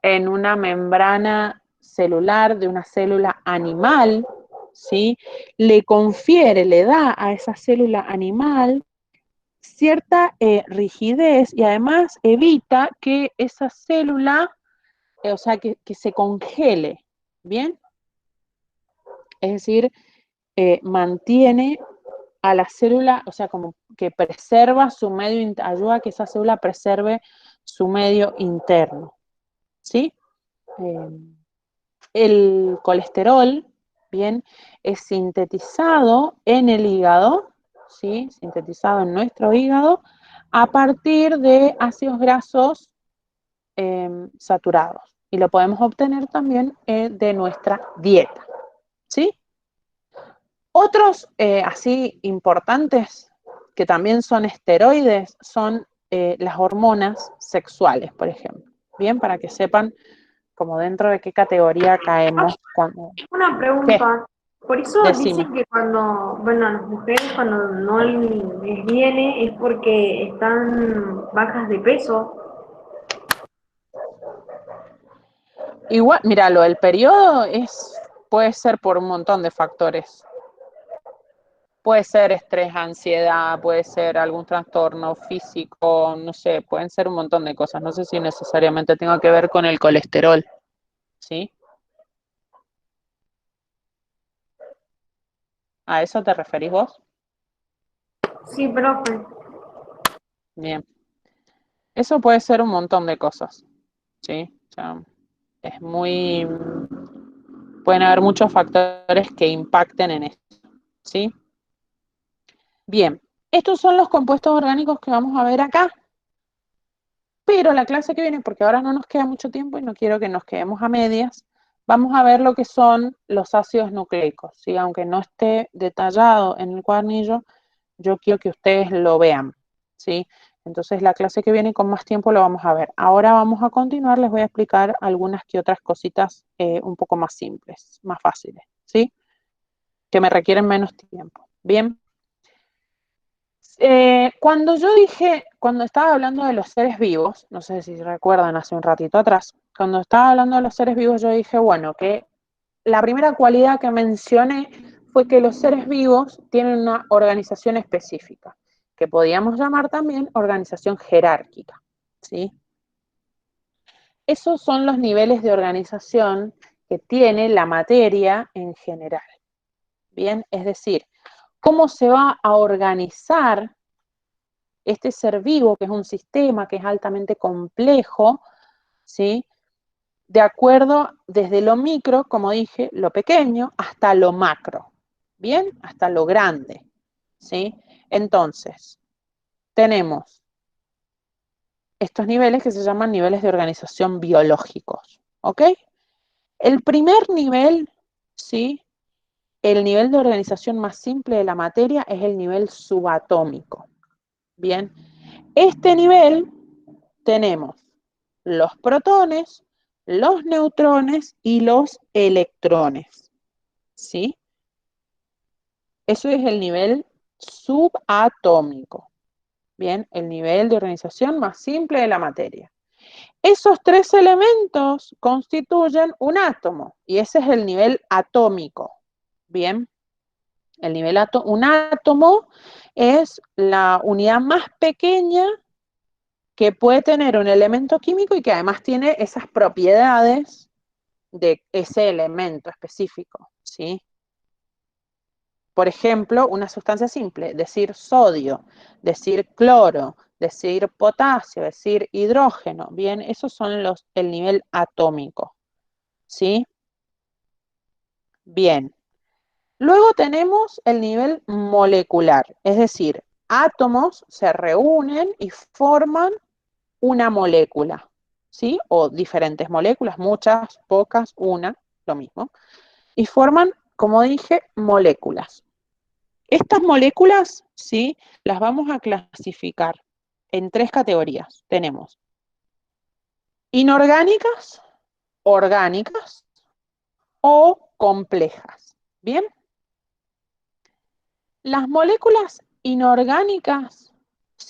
en una membrana celular de una célula animal, ¿sí? Le confiere, le da a esa célula animal cierta rigidez y además evita que esa célula, o sea, que se congele, ¿bien? Es decir, mantiene a la célula, o sea, como que preserva su medio, ayuda a que esa célula preserve su medio interno, ¿sí? El colesterol, bien, es sintetizado en el hígado, ¿sí? Sintetizado en nuestro hígado a partir de ácidos grasos saturados. Y lo podemos obtener también de nuestra dieta, ¿sí? Otros así importantes que también son esteroides son las hormonas sexuales, por ejemplo. Bien, para que sepan como dentro de qué categoría caemos cuando... Una ¿Qué? pregunta. Por eso Decime. dicen que cuando, bueno, a las mujeres cuando no les viene es porque están bajas de peso. Igual, mira, lo del periodo puede ser por un montón de factores. Puede ser estrés, ansiedad, puede ser algún trastorno físico, no sé, pueden ser un montón de cosas. No sé si necesariamente tenga que ver con el colesterol, ¿sí? ¿A eso te referís vos? Sí, profe. Bien. Eso puede ser un montón de cosas, ¿sí? O sea, es muy... Pueden haber muchos factores que impacten en esto, ¿sí? Bien, estos son los compuestos orgánicos que vamos a ver acá, pero la clase que viene, porque ahora no nos queda mucho tiempo y no quiero que nos quedemos a medias, vamos a ver lo que son los ácidos nucleicos, ¿sí? Aunque no esté detallado en el cuadernillo, yo quiero que ustedes lo vean, ¿sí? Entonces la clase que viene con más tiempo lo vamos a ver. Ahora vamos a continuar, les voy a explicar algunas que otras cositas un poco más simples, más fáciles, ¿sí? Que me requieren menos tiempo. Bien. Cuando estaba hablando de los seres vivos, no sé si recuerdan hace un ratito atrás, cuando estaba hablando de los seres vivos, yo dije, bueno, que la primera cualidad que mencioné fue que los seres vivos tienen una organización específica, que podíamos llamar también organización jerárquica, ¿sí? Esos son los niveles de organización que tiene la materia en general, ¿bien? Es decir, cómo se va a organizar este ser vivo, que es un sistema que es altamente complejo, ¿sí? De acuerdo desde lo micro, como dije, lo pequeño, hasta lo macro, ¿bien? Hasta lo grande, ¿sí? Entonces, tenemos estos niveles que se llaman niveles de organización biológicos, ¿ok? El primer nivel, ¿sí? El nivel de organización más simple de la materia es el nivel subatómico, ¿bien? Este nivel tenemos los protones, los neutrones y los electrones, ¿sí? Eso es el nivel subatómico, ¿bien? El nivel de organización más simple de la materia. Esos tres elementos constituyen un átomo y ese es el nivel atómico, ¿bien? Un átomo es la unidad más pequeña que puede tener un elemento químico y que además tiene esas propiedades de ese elemento específico, ¿sí? Por ejemplo, una sustancia simple, decir sodio, decir cloro, decir potasio, decir hidrógeno, bien, esos son el nivel atómico, ¿sí? Bien. Luego tenemos el nivel molecular, es decir, átomos se reúnen y forman una molécula, ¿sí? O diferentes moléculas, muchas, pocas, una, lo mismo. Y forman, como dije, moléculas. Estas moléculas, ¿sí? Las vamos a clasificar en tres categorías. Tenemos inorgánicas, orgánicas o complejas. ¿Bien? Las moléculas inorgánicas,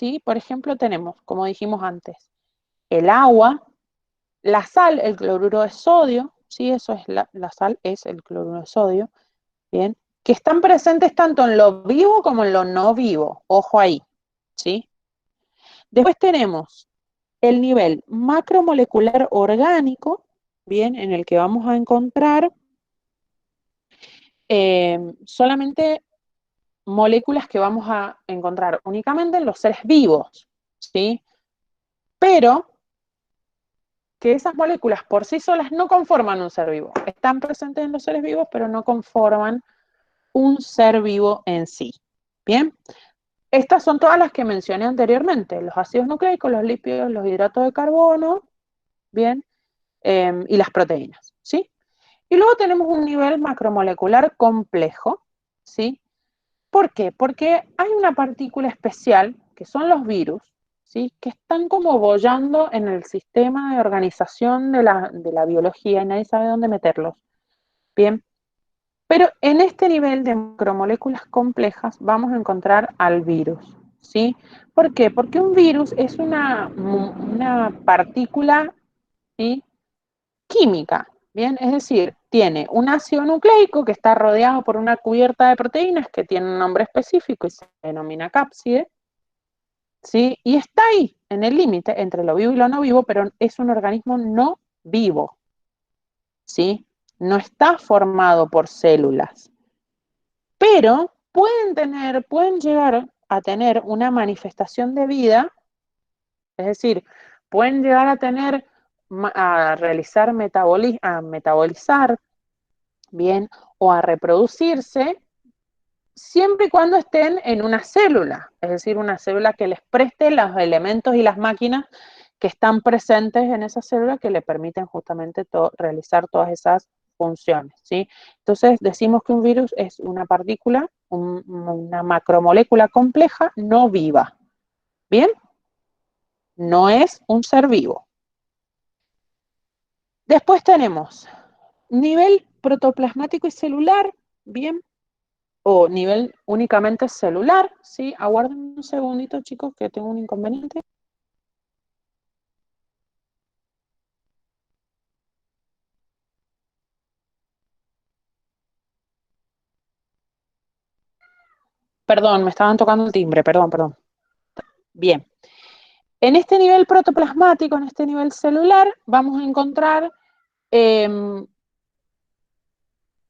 ¿sí? Por ejemplo, tenemos, como dijimos antes, el agua, la sal, el cloruro de sodio, ¿sí? Eso es la sal es el cloruro de sodio, ¿bien? Que están presentes tanto en lo vivo como en lo no vivo, ojo ahí, ¿sí? Después tenemos el nivel macromolecular orgánico, ¿bien? En el que vamos a encontrar solamente moléculas que vamos a encontrar únicamente en los seres vivos, ¿sí? Pero que esas moléculas por sí solas no conforman un ser vivo. Están presentes en los seres vivos, pero no conforman un ser vivo en sí. Bien, estas son todas las que mencioné anteriormente, los ácidos nucleicos, los lípidos, los hidratos de carbono, bien, y las proteínas, ¿sí? Y luego tenemos un nivel macromolecular complejo, ¿sí? ¿Por qué? Porque hay una partícula especial, que son los virus, ¿sí? Que están como boyando en el sistema de organización de la biología y nadie sabe dónde meterlos. Bien, pero en este nivel de macromoléculas complejas vamos a encontrar al virus, ¿sí? ¿Por qué? Porque un virus es una partícula, ¿sí? Química, ¿bien? Es decir, tiene un ácido nucleico que está rodeado por una cubierta de proteínas que tiene un nombre específico y se denomina cápside, ¿sí? Y está ahí, en el límite entre lo vivo y lo no vivo, pero es un organismo no vivo, ¿sí? No está formado por células, pero pueden llegar a tener una manifestación de vida, es decir, pueden llegar a tener, a realizar a metabolizar, bien, o a reproducirse, siempre y cuando estén en una célula, es decir, una célula que les preste los elementos y las máquinas que están presentes en esa célula que le permiten justamente realizar todas esas funciones, ¿sí? Entonces decimos que un virus es una partícula, una macromolécula compleja no viva, ¿bien? No es un ser vivo. Después tenemos nivel protoplasmático y celular, ¿bien? O nivel únicamente celular, ¿sí? Aguarden un segundito, chicos, que tengo un inconveniente. Perdón, me estaban tocando el timbre, perdón. Bien. En este nivel protoplasmático, en este nivel celular, vamos a encontrar,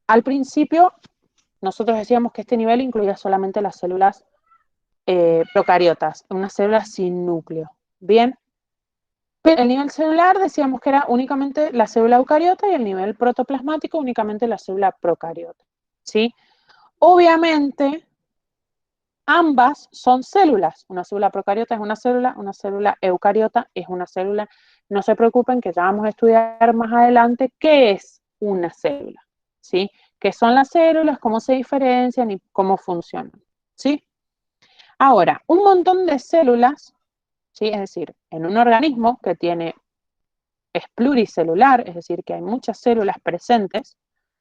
al principio, nosotros decíamos que este nivel incluía solamente las células procariotas, unas células sin núcleo. Bien. Pero el nivel celular decíamos que era únicamente la célula eucariota y el nivel protoplasmático únicamente la célula procariota, ¿sí? Obviamente, ambas son células. Una célula procariota es una célula eucariota es una célula. No se preocupen que ya vamos a estudiar más adelante qué es una célula, ¿sí? ¿Qué son las células, cómo se diferencian y cómo funcionan, ¿sí? Ahora, un montón de células, ¿sí? Es decir, en un organismo que es pluricelular, es decir, que hay muchas células presentes,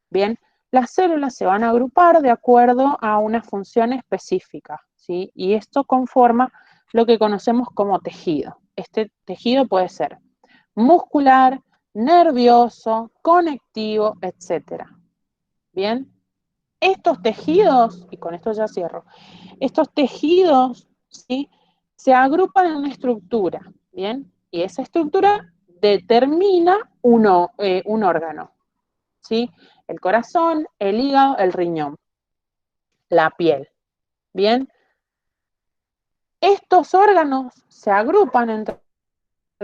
bien, las células se van a agrupar de acuerdo a una función específica, ¿sí? Y esto conforma lo que conocemos como tejido. Este tejido puede ser muscular, nervioso, conectivo, etc. Bien, estos tejidos, y con esto ya cierro, estos tejidos, ¿sí? Se agrupan en una estructura, ¿bien? Y esa estructura determina un órgano, ¿sí? El corazón, el hígado, el riñón, la piel, ¿bien? Estos órganos se agrupan entre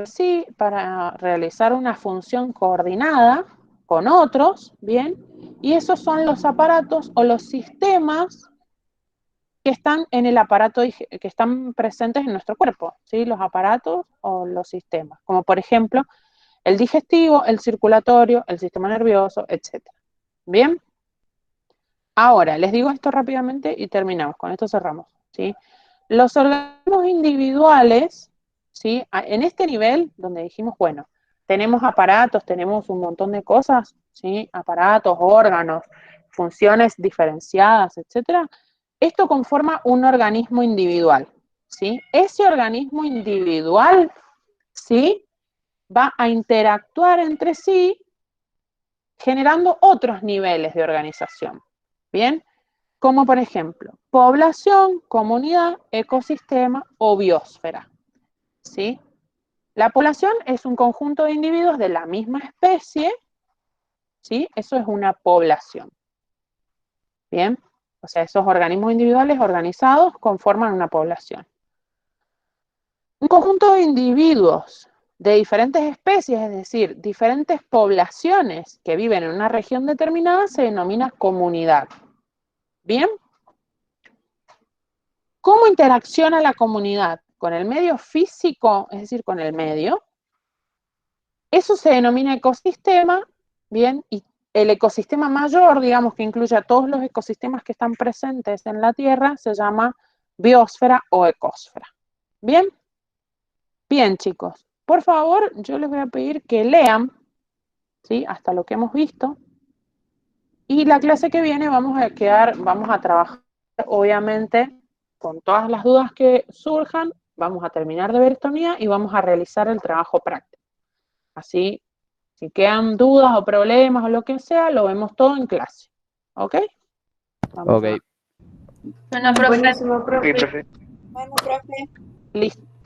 sí para realizar una función coordinada con otros, ¿bien? Y esos son los aparatos o los sistemas que están en el aparato, que están presentes en nuestro cuerpo, ¿sí? Los aparatos o los sistemas, como por ejemplo el digestivo, el circulatorio, el sistema nervioso, etc. ¿Bien? Ahora, les digo esto rápidamente y terminamos, con esto cerramos, ¿sí? Los organismos individuales, ¿sí? En este nivel donde dijimos, bueno, tenemos aparatos, tenemos un montón de cosas, ¿sí? Aparatos, órganos, funciones diferenciadas, etcétera. Esto conforma un organismo individual, ¿sí? Ese organismo individual, ¿sí? Va a interactuar entre sí generando otros niveles de organización, ¿bien? Como por ejemplo, población, comunidad, ecosistema o biosfera, ¿sí? La población es un conjunto de individuos de la misma especie, ¿sí? Eso es una población, ¿bien? O sea, esos organismos individuales organizados conforman una población. Un conjunto de individuos de diferentes especies, es decir, diferentes poblaciones que viven en una región determinada, se denomina comunidad. ¿Bien? ¿Cómo interacciona la comunidad? Con el medio físico, es decir, con el medio. Eso se denomina ecosistema, ¿bien? Y el ecosistema mayor, digamos, que incluye a todos los ecosistemas que están presentes en la Tierra, se llama biosfera o ecosfera. ¿Bien? Bien, chicos. Por favor, yo les voy a pedir que lean, ¿sí? Hasta lo que hemos visto. Y la clase que viene vamos a trabajar, obviamente, con todas las dudas que surjan, vamos a terminar de ver esta unidad y vamos a realizar el trabajo práctico. Así, si quedan dudas o problemas o lo que sea, lo vemos todo en clase. ¿Ok? Ok. Bueno, profe. Buenísimo, profe. Bueno, profe. Listo.